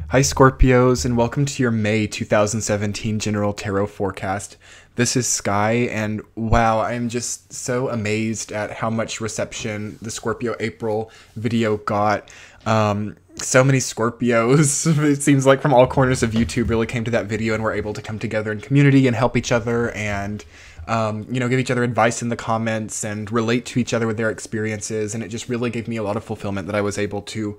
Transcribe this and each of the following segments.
Hi, Scorpios, and welcome to your May 2017 General Tarot Forecast. This is Sky, and wow, I'm just so amazed at how much reception the Scorpio April video got. So many Scorpios, it seems like from all corners of YouTube, really came to that video and were able to come together in community and help each other and give each other advice in the comments and relate to each other with their experiences. And it just really gave me a lot of fulfillment that I was able to,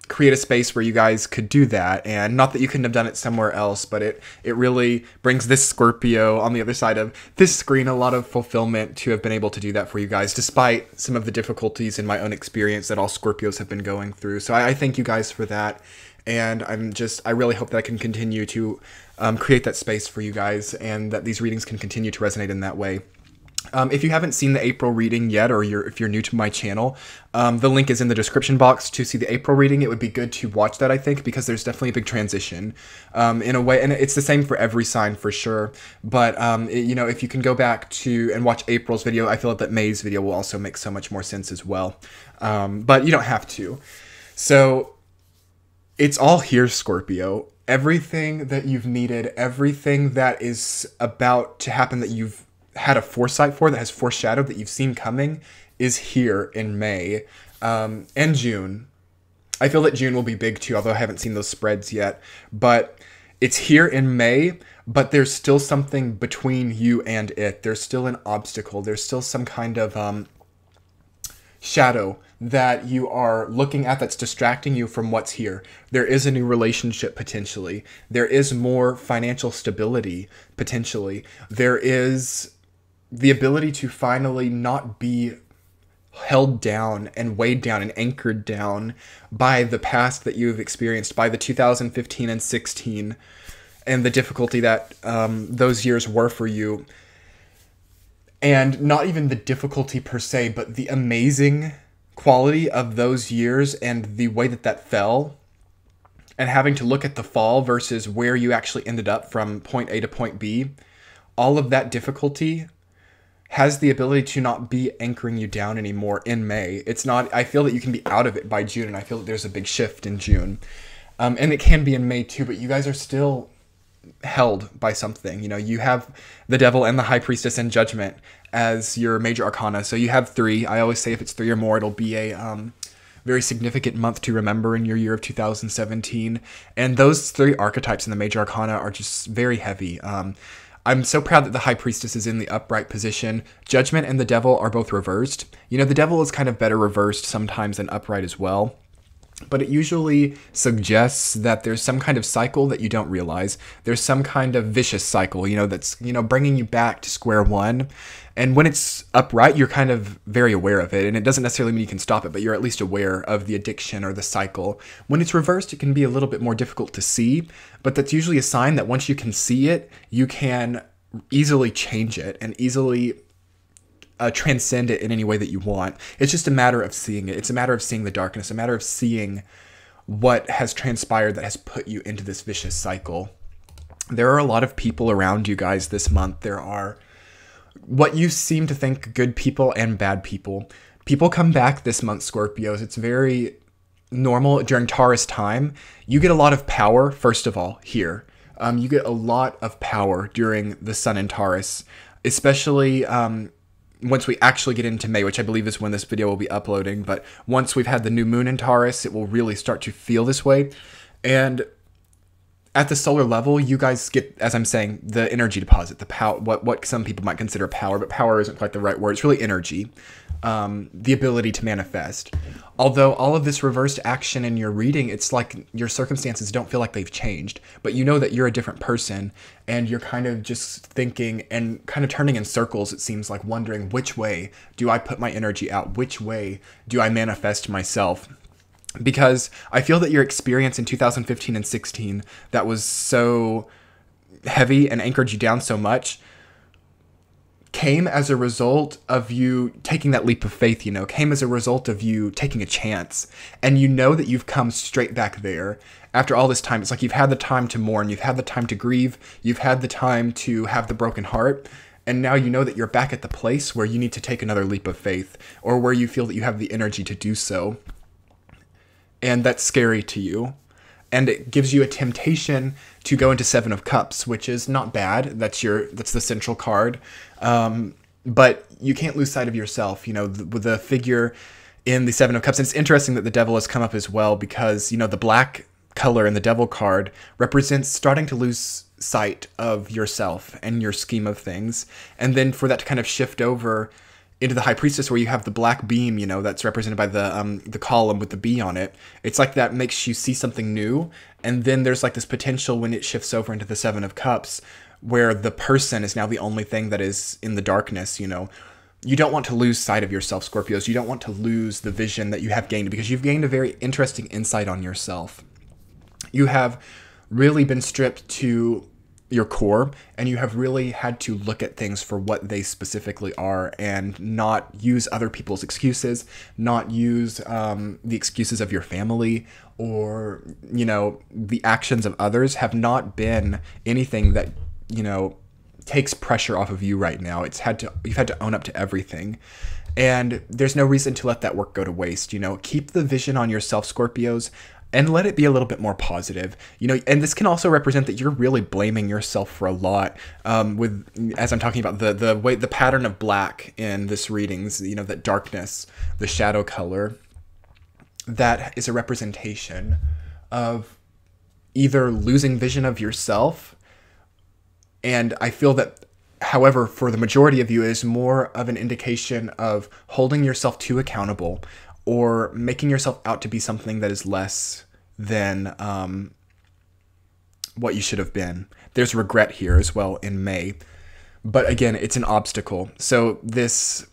create a space where you guys could do that. And not that you couldn't have done it somewhere else, but it really brings this Scorpio on the other side of this screen a lot of fulfillment to have been able to do that for you guys, despite some of the difficulties in my own experience that all Scorpios have been going through. So I thank you guys for that. And I really hope that I can continue to create that space for you guys and that these readings can continue to resonate in that way. If you haven't seen the April reading yet, or if you're new to my channel, the link is in the description box to see the April reading. It would be good to watch that, I think, because there's definitely a big transition in a way, and it's the same for every sign for sure. But if you can go back to and watch April's video, I feel like that May's video will also make so much more sense as well. But you don't have to. So it's all here, Scorpio. Everything that you've needed, everything that is about to happen that you've had a foresight for, that has foreshadowed, that you've seen coming, is here in May and June. I feel that June will be big too, although I haven't seen those spreads yet. But it's here in May, but there's still something between you and it. There's still an obstacle. There's still some kind of shadow that you are looking at that's distracting you from what's here. There is a new relationship potentially. There is more financial stability potentially. There is the ability to finally not be held down and weighed down and anchored down by the past that you've experienced, by the 2015 and 16 and the difficulty that those years were for you. And not even the difficulty per se, but the amazing quality of those years and the way that that fell, and having to look at the fall versus where you actually ended up from point A to point B. All of that difficulty has the ability to not be anchoring you down anymore in May. It's not, I feel that you can be out of it by June, and I feel that there's a big shift in June. And it can be in May too, but you guys are still held by something. You have the Devil and the High Priestess and Judgment as your major arcana. So you have three. I always say if it's three or more, it'll be a very significant month to remember in your year of 2017. And those three archetypes in the major arcana are just very heavy. I'm so proud that the High Priestess is in the upright position. Judgment and the Devil are both reversed. The Devil is kind of better reversed sometimes than upright as well. But it usually suggests that there's some kind of cycle that you don't realize. There's some kind of vicious cycle, that's, bringing you back to square one. And when it's upright, you're kind of very aware of it. And it doesn't necessarily mean you can stop it, but you're at least aware of the addiction or the cycle. When it's reversed, it can be a little bit more difficult to see. But that's usually a sign that once you can see it, you can easily change it and easily transcend it in any way that you want. It's just a matter of seeing it. It's a matter of seeing the darkness, a matter of seeing what has transpired that has put you into this vicious cycle. There are a lot of people around you guys this month. There are what you seem to think good people and bad people. People come back this month, Scorpios. It's very normal during Taurus time. You get a lot of power, first of all, here. You get a lot of power during the Sun in Taurus, especially once we actually get into May, which I believe is when this video will be uploading. But once we've had the new moon in Taurus, it will really start to feel this way. And at the solar level, you guys get, as I'm saying, the energy deposit, the power, what some people might consider power, but power isn't quite the right word. It's really energy, the ability to manifest. Although all of this reversed action in your reading, it's like your circumstances don't feel like they've changed, but you know that you're a different person, and you're kind of just thinking and kind of turning in circles, it seems like, wondering which way do I put my energy out? Which way do I manifest myself? Because I feel that your experience in 2015 and 16 that was so heavy and anchored you down so much came as a result of you taking that leap of faith, came as a result of you taking a chance. And that you've come straight back there after all this time. It's like you've had the time to mourn, you've had the time to grieve, you've had the time to have the broken heart. And now you know that you're back at the place where you need to take another leap of faith, or where you feel that you have the energy to do so. and that's scary to you. And it gives you a temptation to go into Seven of Cups, which is not bad. That's the central card. But you can't lose sight of yourself. With the figure in the Seven of Cups. And it's interesting that the Devil has come up as well, because, the black color in the Devil card represents starting to lose sight of yourself and your scheme of things. And then for that to kind of shift over into the High Priestess, where you have the black beam, that's represented by the column with the bee on it. It's like that makes you see something new. And then there's like this potential when it shifts over into the Seven of Cups, where the person is now the only thing that is in the darkness. You don't want to lose sight of yourself, Scorpios. You don't want to lose the vision that you have gained, because you've gained a very interesting insight on yourself. You have really been stripped to your core, and you have really had to look at things for what they specifically are, and not use other people's excuses, not use the excuses of your family, or the actions of others have not been anything that takes pressure off of you right now. You've had to own up to everything, and there's no reason to let that work go to waste. Keep the vision on yourself, Scorpios, and let it be a little bit more positive. And this can also represent that you're really blaming yourself for a lot. As I'm talking about the pattern of black in this readings, that darkness, the shadow color, that is a representation of either losing vision of yourself. And I feel that, however, for the majority of you, it is more of an indication of holding yourself too accountable, or making yourself out to be something that is less than what you should have been. There's regret here as well in May. But again, it's an obstacle. So it's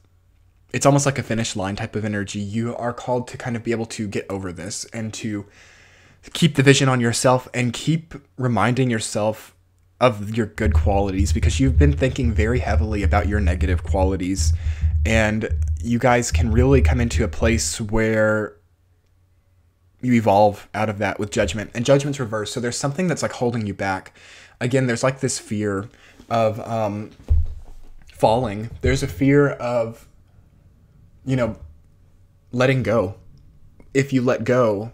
almost like a finish line type of energy. You are called to kind of be able to get over this, and to keep the vision on yourself, and keep reminding yourself of your good qualities, because you've been thinking very heavily about your negative qualities. And you guys can really come into a place where you evolve out of that with Judgment. And Judgment's reversed, so there's something that's like holding you back. Again, there's like this fear of falling. There's a fear of, letting go. If you let go,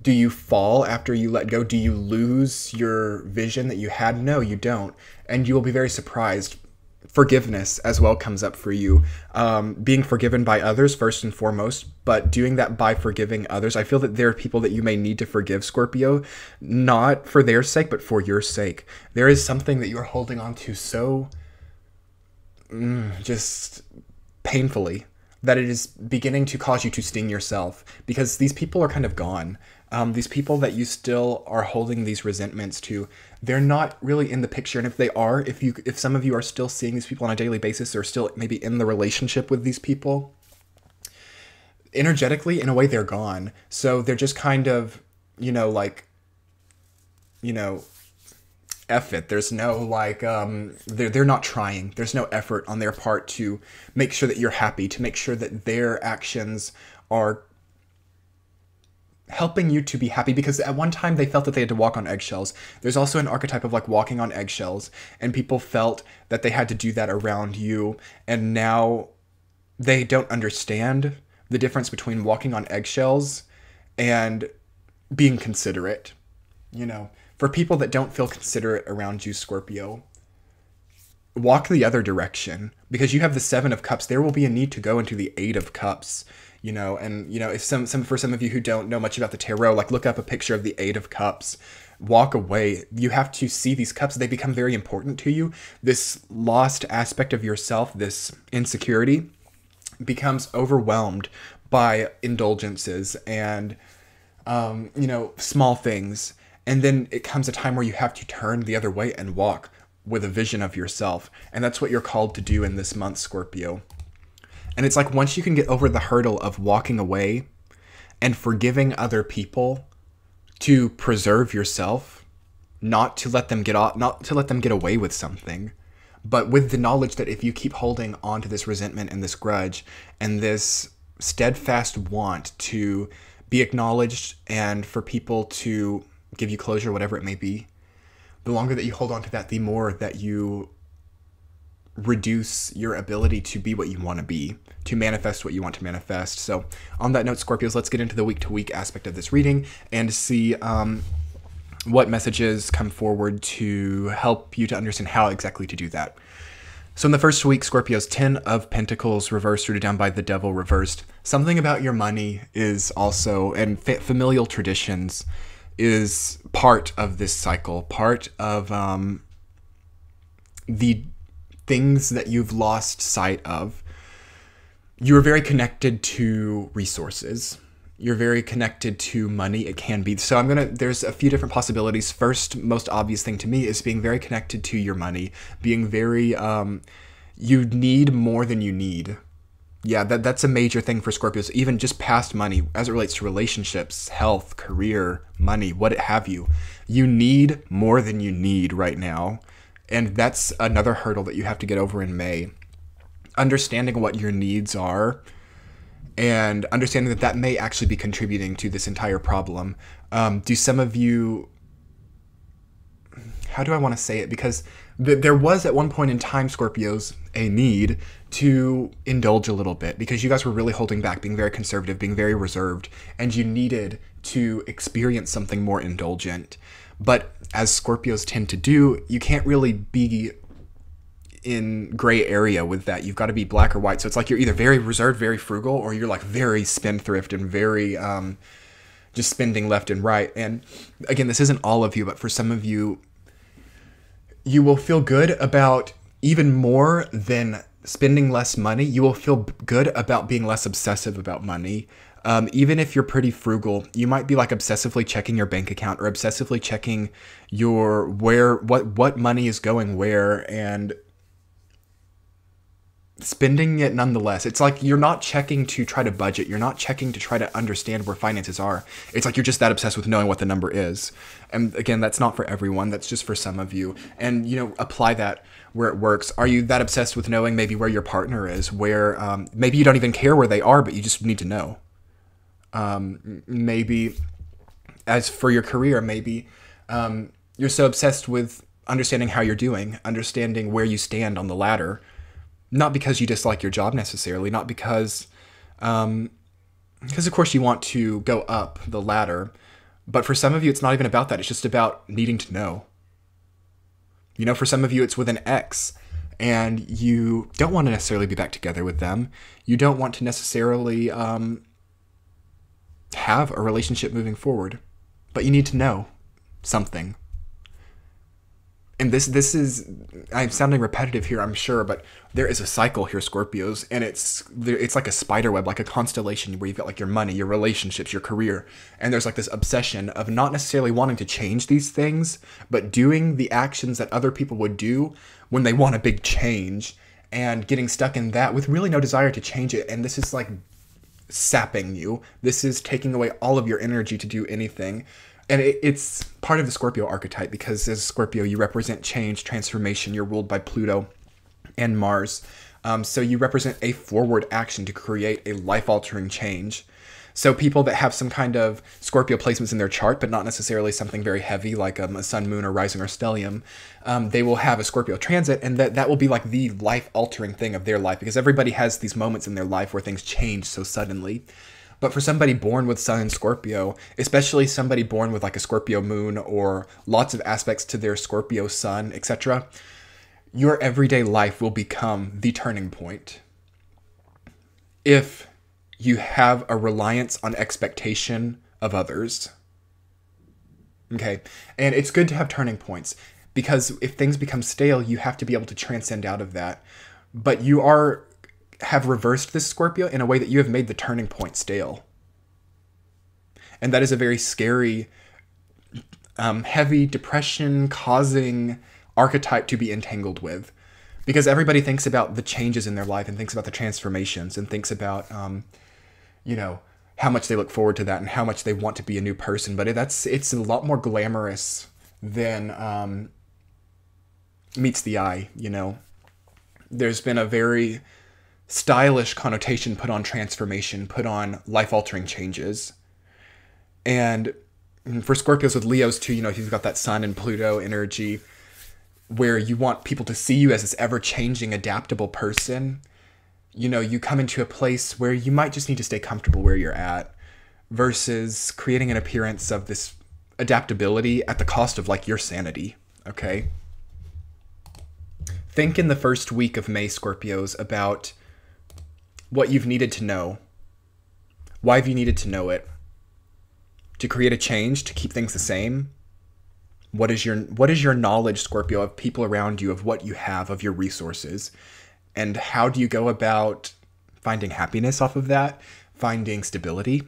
do you fall after you let go? Do you lose your vision that you had? No, you don't. And you will be very surprised. Forgiveness as well comes up for you. Being forgiven by others first and foremost, but doing that by forgiving others. I feel that there are people that you may need to forgive, Scorpio, not for their sake, but for your sake. There is something that you are holding on to so just painfully that it is beginning to cause you to sting yourself, because these people are kind of gone. These people that you still are holding these resentments to, they're not really in the picture. And if they are, if some of you are still seeing these people on a daily basis, or still maybe in the relationship with these people, energetically, in a way, they're gone. So they're just kind of, F it. There's no they're not trying. There's no effort on their part to make sure that you're happy, to make sure that their actions are helping you to be happy, because at one time they felt that they had to walk on eggshells. There's also an archetype of like walking on eggshells, and people felt that they had to do that around you, and now they don't understand the difference between walking on eggshells and being considerate. For people that don't feel considerate around you, Scorpio, walk the other direction, because you have the Seven of Cups. There will be a need to go into the Eight of Cups. If for some of you who don't know much about the tarot, like look up a picture of the Eight of Cups, walk away. You have to see these cups. They become very important to you. This lost aspect of yourself, this insecurity, becomes overwhelmed by indulgences and, small things. And then it comes a time where you have to turn the other way and walk with a vision of yourself. And that's what you're called to do in this month, Scorpio. And it's like, once you can get over the hurdle of walking away and forgiving other people to preserve yourself, not to let them get away with something, but with the knowledge that if you keep holding on to this resentment and this grudge and this steadfast want to be acknowledged and for people to give you closure, whatever it may be, the longer that you hold on to that, the more that you reduce your ability to be what you want to be, to manifest what you want to manifest. So on that note, Scorpios, let's get into the week-to-week aspect of this reading and see what messages come forward to help you to understand how exactly to do that. So in the first week, Scorpios, 10 of Pentacles reversed, rooted down by the Devil reversed. Something about your money is also, and familial traditions is part of this cycle, part of the things that you've lost sight of. You are very connected to resources. You're very connected to money. It can be. So there's a few different possibilities. First, most obvious thing to me is being very connected to your money, being very, you need more than you need. Yeah, that's a major thing for Scorpios, even just past money as it relates to relationships, health, career, money, what have you. You need more than you need right now. And that's another hurdle that you have to get over in May. Understanding what your needs are and understanding that that may actually be contributing to this entire problem. Do some of you, how do I want to say it? Because there was at one point in time, Scorpios, a need to indulge a little bit because you guys were really holding back, being very conservative, being very reserved, and you needed to experience something more indulgent. But as Scorpios tend to do, you can't really be in gray area with that. You've got to be black or white. So it's like you're either very reserved, very frugal, or you're like very spendthrift and very just spending left and right. And again, this isn't all of you, but for some of you, you will feel good about even more than spending less money. You will feel good about being less obsessive about money. Even if you're pretty frugal, you might be like obsessively checking your bank account or obsessively checking your what money is going where and spending it nonetheless. It's like you're not checking to try to budget. You're not checking to try to understand where finances are. It's like you're just that obsessed with knowing what the number is. And again, that's not for everyone. That's just for some of you. And, apply that where it works. Are you that obsessed with knowing maybe where your partner is, where maybe you don't even care where they are, but you just need to know? Maybe as for your career, maybe you're so obsessed with understanding how you're doing, understanding where you stand on the ladder. Not because you dislike your job necessarily, not because of course you want to go up the ladder, but for some of you, it's not even about that. It's just about needing to know. For some of you, it's with an ex, and you don't want to necessarily be back together with them. You don't want to necessarily have a relationship moving forward, but you need to know something. And this is, I'm sounding repetitive here, I'm sure, but there is a cycle here, Scorpios, and it's like a spider web, like a constellation where you've got like your money, your relationships, your career, and there's like this obsession of not necessarily wanting to change these things, but doing the actions that other people would do when they want a big change, and getting stuck in that with really no desire to change it. And this is like sapping you. This is taking away all of your energy to do anything. And it's part of the Scorpio archetype because as Scorpio, you represent change, transformation. You're ruled by Pluto and Mars. So you represent a forward action to create a life-altering change. So people that have some kind of Scorpio placements in their chart, but not necessarily something very heavy like a sun, moon, or rising or stellium, they will have a Scorpio transit, and that will be like the life-altering thing of their life because everybody has these moments in their life where things change so suddenly. But for somebody born with Sun in Scorpio, especially somebody born with like a Scorpio moon or lots of aspects to their Scorpio sun, etc., your everyday life will become the turning point. If you have a reliance on expectation of others. Okay, and it's good to have turning points because if things become stale, you have to be able to transcend out of that. But you have reversed this, Scorpio, in a way that you have made the turning point stale. And that is a very scary, heavy depression causing archetype to be entangled with. Because everybody thinks about the changes in their life and thinks about the transformations and thinks about, how much they look forward to that and how much they want to be a new person. But it's a lot more glamorous than meets the eye, There's been a very stylish connotation put on transformation, put on life-altering changes. And for Scorpios with Leos too, if you've got that Sun and Pluto energy, where you want people to see you as this ever-changing, adaptable person, you know, you come into a place where you might just need to stay comfortable where you're at versus creating an appearance of this adaptability at the cost of like your sanity, okay? Think in the first week of May, Scorpios, about what you've needed to know. Why have you needed to know it? To create a change, to keep things the same? What is your knowledge, Scorpio, of people around you, of what you have, of your resources? And how do you go about finding happiness off of that? Finding stability?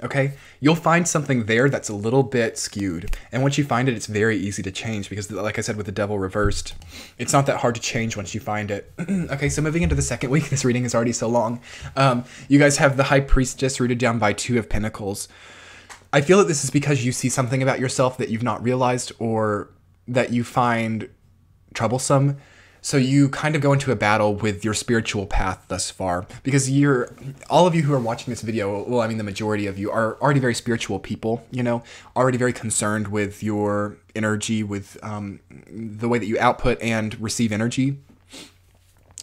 Okay, you'll find something there that's a little bit skewed. And once you find it, it's very easy to change because, like I said, with the devil reversed, it's not that hard to change once you find it. Okay, so moving into the second week, this reading is already so long. You guys have the High Priestess rooted down by 2 of Pentacles. I feel that this is because you see something about yourself that you've not realized or that you find troublesome. So you kind of go into a battle with your spiritual path thus far, because all of you who are watching this video, well, I mean, the majority of you are already very spiritual people, you know, already very concerned with your energy, with the way that you output and receive energy.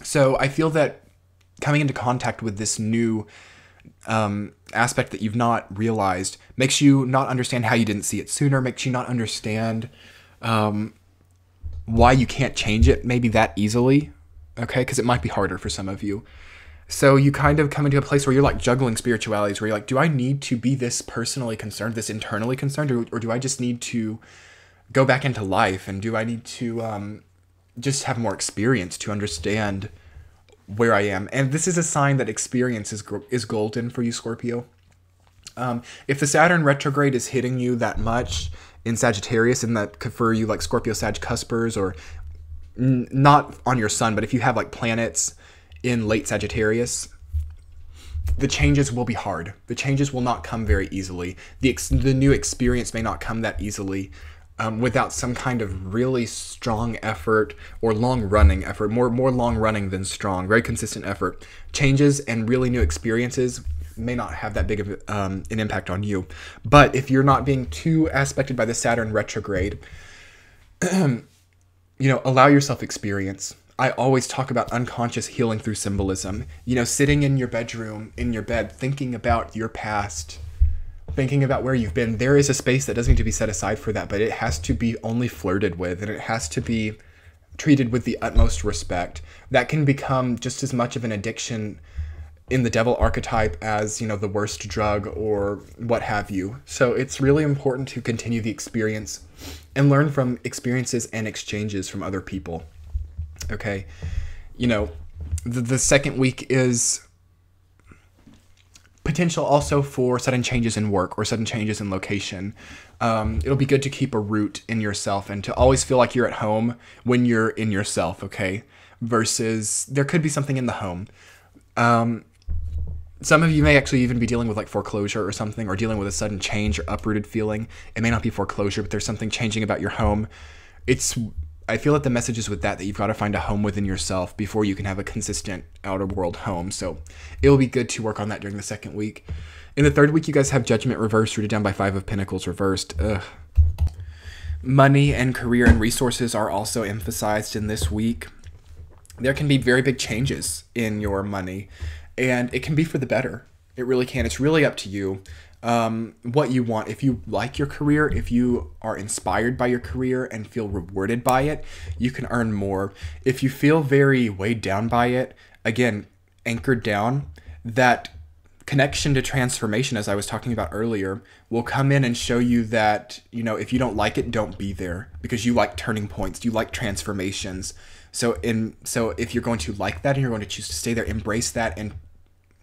So I feel that coming into contact with this new aspect that you've not realized makes you not understand how you didn't see it sooner, makes you not understand why you can't change it maybe that easily, okay? Because it might be harder for some of you. So you kind of come into a place where you're like juggling spiritualities, where you're like, do I need to be this personally concerned, this internally concerned, or do I just need to go back into life? And do I need to just have more experience to understand where I am? And this is a sign that experience is golden for you, Scorpio. If the Saturn retrograde is hitting you that much in Sagittarius, and that could for you like Scorpio Sag cuspers, or not on your sun, but if you have like planets in late Sagittarius, the changes will be hard. The changes will not come very easily. The new experience may not come that easily without some kind of really strong effort or long-running effort, more long-running than strong, very consistent effort. Changes and really new experiences may not have that big of an impact on you. But if you're not being too aspected by the Saturn retrograde, you know, allow yourself experience. I always talk about unconscious healing through symbolism. You know, sitting in your bedroom, in your bed, thinking about your past, thinking about where you've been. There is a space that doesn't need to be set aside for that, but it has to be only flirted with, and it has to be treated with the utmost respect. That can become just as much of an addiction in the devil archetype as, you know, the worst drug or what have you. So it's really important to continue the experience and learn from experiences and exchanges from other people. Okay, you know, the second week is potential also for sudden changes in work or sudden changes in location. It'll be good to keep a root in yourself and to always feel like you're at home when you're in yourself, okay? Versus there could be something in the home. Some of you may actually even be dealing with like foreclosure or something, or dealing with a sudden change or uprooted feeling. It may not be foreclosure, but there's something changing about your home. I feel that the message is with that you've got to find a home within yourself before you can have a consistent outer world home. So it'll be good to work on that during the second week. In the third week, you guys have Judgment reversed, rooted down by 5 of Pentacles reversed. Ugh. Money and career and resources are also emphasized in this week. There can be very big changes in your money, and it can be for the better. It really can. It's really up to you. What you want. If you like your career, if you are inspired by your career and feel rewarded by it, you can earn more. If you feel very weighed down by it, again, anchored down, that connection to transformation, as I was talking about earlier, will come in and show you that, you know, if you don't like it, don't be there, because you like turning points, you like transformations. So if you're going to like that and you're going to choose to stay there, embrace that and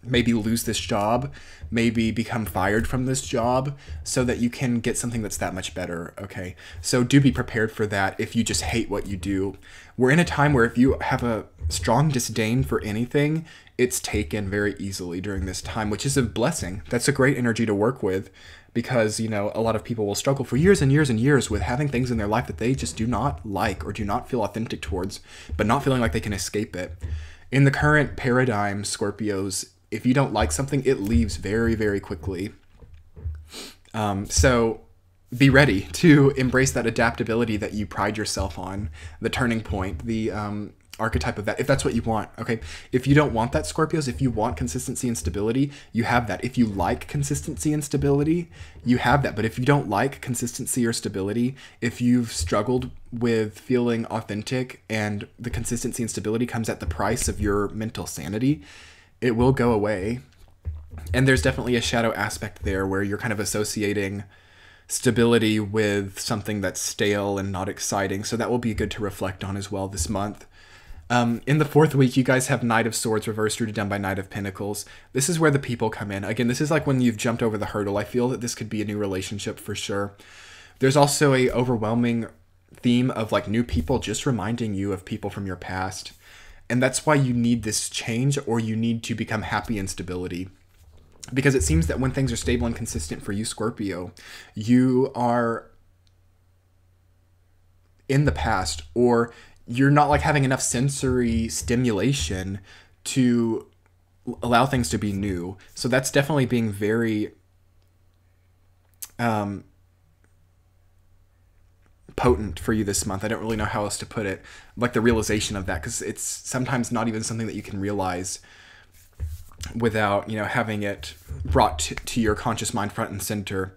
maybe lose this job, maybe become fired from this job so that you can get something that's that much better, okay? So do be prepared for that if you just hate what you do. We're in a time where if you have a strong disdain for anything, it's taken very easily during this time, which is a blessing. That's a great energy to work with because, you know, a lot of people will struggle for years and years and years with having things in their life that they just do not like or do not feel authentic towards, but not feeling like they can escape it. In the current paradigm, Scorpios, if you don't like something, it leaves very, very quickly. So be ready to embrace that adaptability that you pride yourself on, the turning point, the archetype of that, if that's what you want. Okay, if you don't want that, Scorpios, if you want consistency and stability, you have that. If you like consistency and stability, you have that. But if you don't like consistency or stability, if you've struggled with feeling authentic and the consistency and stability comes at the price of your mental sanity, it will go away. And there's definitely a shadow aspect there where you're kind of associating stability with something that's stale and not exciting. So that will be good to reflect on as well this month. In the fourth week, you guys have Knight of Swords reversed, rooted down by Knight of Pentacles. This is where the people come in. Again, this is like when you've jumped over the hurdle. I feel that this could be a new relationship for sure. There's also a overwhelming theme of like new people just reminding you of people from your past. And that's why you need this change, or you need to become happy in stability. Because it seems that when things are stable and consistent for you, Scorpio, you are in the past, or you're not like having enough sensory stimulation to allow things to be new. So that's definitely being very potent for you this month. I don't really know how else to put it, like the realization of that, because it's sometimes not even something that you can realize without, you know, having it brought to your conscious mind front and center.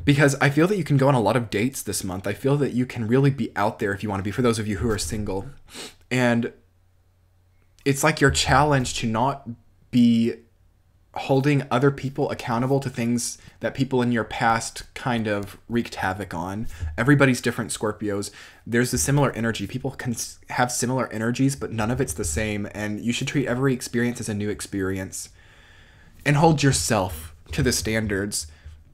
Because I feel that you can go on a lot of dates this month. I feel that you can really be out there if you want to be, for those of you who are single. And it's like your challenge to not be holding other people accountable to things that people in your past kind of wreaked havoc on. Everybody's different, Scorpios. There's a similar energy. People can have similar energies, but none of it's the same. And you should treat every experience as a new experience. And hold yourself to the standards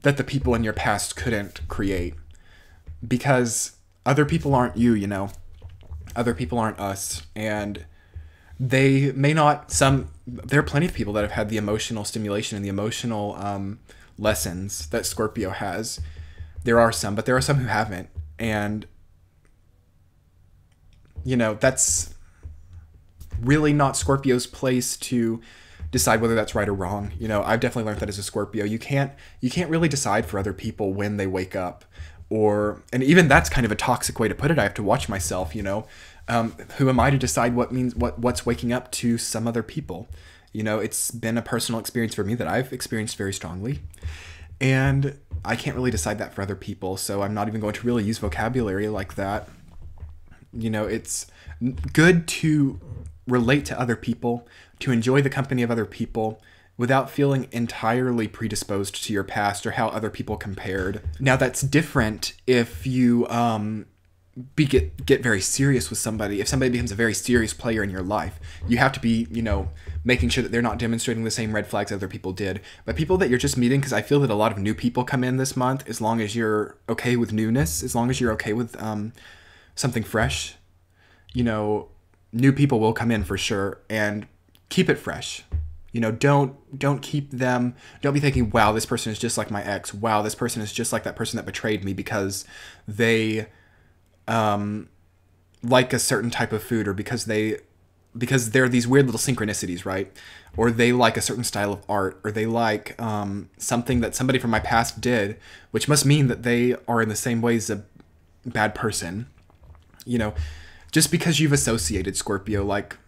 that the people in your past couldn't create. Because other people aren't you, you know. Other people aren't us. And they may not, there are plenty of people that have had the emotional stimulation and the emotional lessons that Scorpio has. There are some, but there are some who haven't. And, you know, that's really not Scorpio's place to decide whether that's right or wrong. You know, I've definitely learned that as a Scorpio. You can't really decide for other people when they wake up. And even that's kind of a toxic way to put it. I have to watch myself, you know. Who am I to decide what's waking up to some other people? You know, it's been a personal experience for me that I've experienced very strongly. And I can't really decide that for other people. So I'm not even going to really use vocabulary like that. You know, it's good to relate to other people, to enjoy the company of other people without feeling entirely predisposed to your past or how other people compared. Now, that's different if you get very serious with somebody. If somebody becomes a very serious player in your life, you have to be, you know, making sure that they're not demonstrating the same red flags other people did. But people that you're just meeting, because I feel that a lot of new people come in this month, as long as you're okay with newness, as long as you're okay with something fresh, you know, new people will come in for sure, and keep it fresh. You know, don't keep them, don't be thinking, wow, this person is just like my ex. Wow, this person is just like that person that betrayed me because they like a certain type of food, or because there are these weird little synchronicities, right? Or they like a certain style of art, or they like something that somebody from my past did, which must mean that they are in the same ways a bad person. You know, just because you've associated, Scorpio, like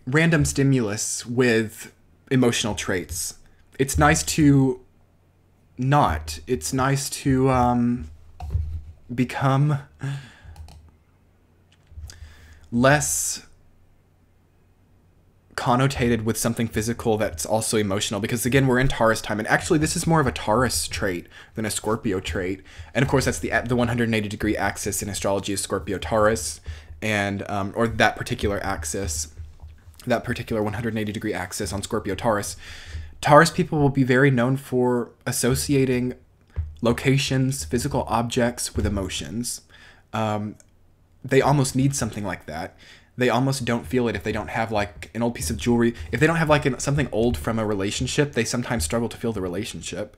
random stimulus with emotional traits. It's nice to not. It's nice to become less connotated with something physical that's also emotional, because again, we're in Taurus time, and actually this is more of a Taurus trait than a Scorpio trait. And of course, that's the 180-degree axis in astrology is Scorpio Taurus, and or that particular axis, that particular 180-degree axis on Scorpio Taurus. Taurus people will be very known for associating locations, physical objects with emotions. They almost need something like that. They almost don't feel it if they don't have like an old piece of jewelry. If they don't have like something old from a relationship, they sometimes struggle to feel the relationship.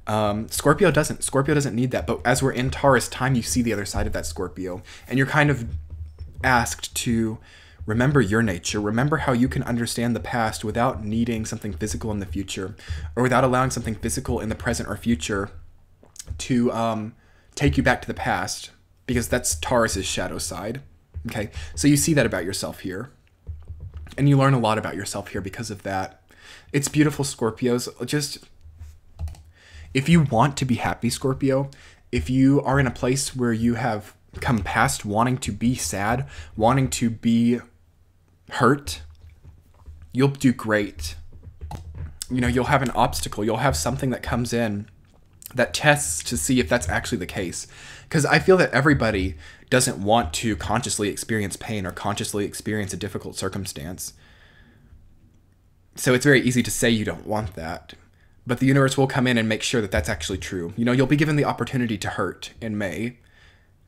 Scorpio doesn't. Scorpio doesn't need that. But as we're in Taurus time, you see the other side of that, Scorpio. And you're kind of asked to remember your nature. Remember how you can understand the past without needing something physical in the future, or without allowing something physical in the present or future to take you back to the past, because that's Taurus's shadow side. Okay, so you see that about yourself here. And you learn a lot about yourself here because of that. It's beautiful, Scorpios. Just, if you want to be happy, Scorpio, if you are in a place where you have come past wanting to be sad, wanting to be hurt, you'll do great. You know, you'll have an obstacle. You'll have something that comes in that tests to see if that's actually the case. Because I feel that everybody doesn't want to consciously experience pain or consciously experience a difficult circumstance. So it's very easy to say you don't want that. But the universe will come in and make sure that that's actually true. You know, you'll be given the opportunity to hurt in May,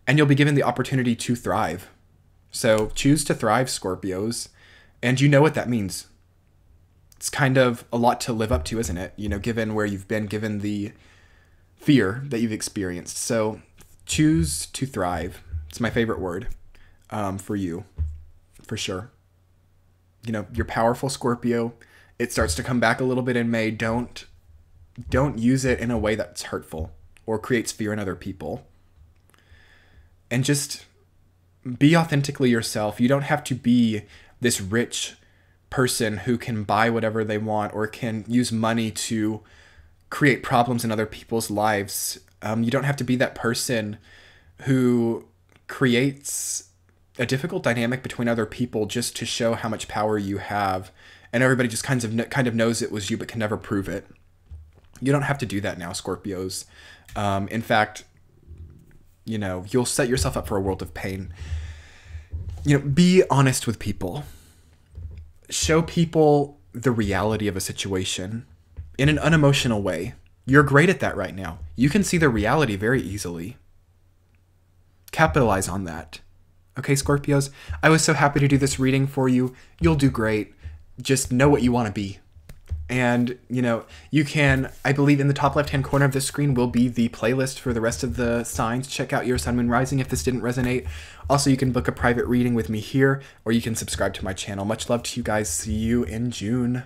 and you'll be given the opportunity to thrive. So choose to thrive, Scorpios. And you know what that means. It's kind of a lot to live up to, isn't it? You know, given where you've been, given the fear that you've experienced. So choose to thrive. It's my favorite word for you, for sure. You know, you're powerful, Scorpio. It starts to come back a little bit in May. Don't use it in a way that's hurtful or creates fear in other people. And just be authentically yourself. You don't have to be this rich person who can buy whatever they want or can use money to create problems in other people's lives. You don't have to be that person who creates a difficult dynamic between other people just to show how much power you have, and everybody just kind of knows it was you but can never prove it. You don't have to do that now, Scorpios. In fact, you know, you'll set yourself up for a world of pain. You know, be honest with people. Show people the reality of a situation in an unemotional way. You're great at that right now. You can see the reality very easily. Capitalize on that. Okay, Scorpios? I was so happy to do this reading for you. You'll do great. Just know what you want to be. And, you know, you can, I believe in the top left-hand corner of the screen will be the playlist for the rest of the signs. Check out your Sun, Moon, Rising if this didn't resonate. Also, you can book a private reading with me here, or you can subscribe to my channel. Much love to you guys. See you in June.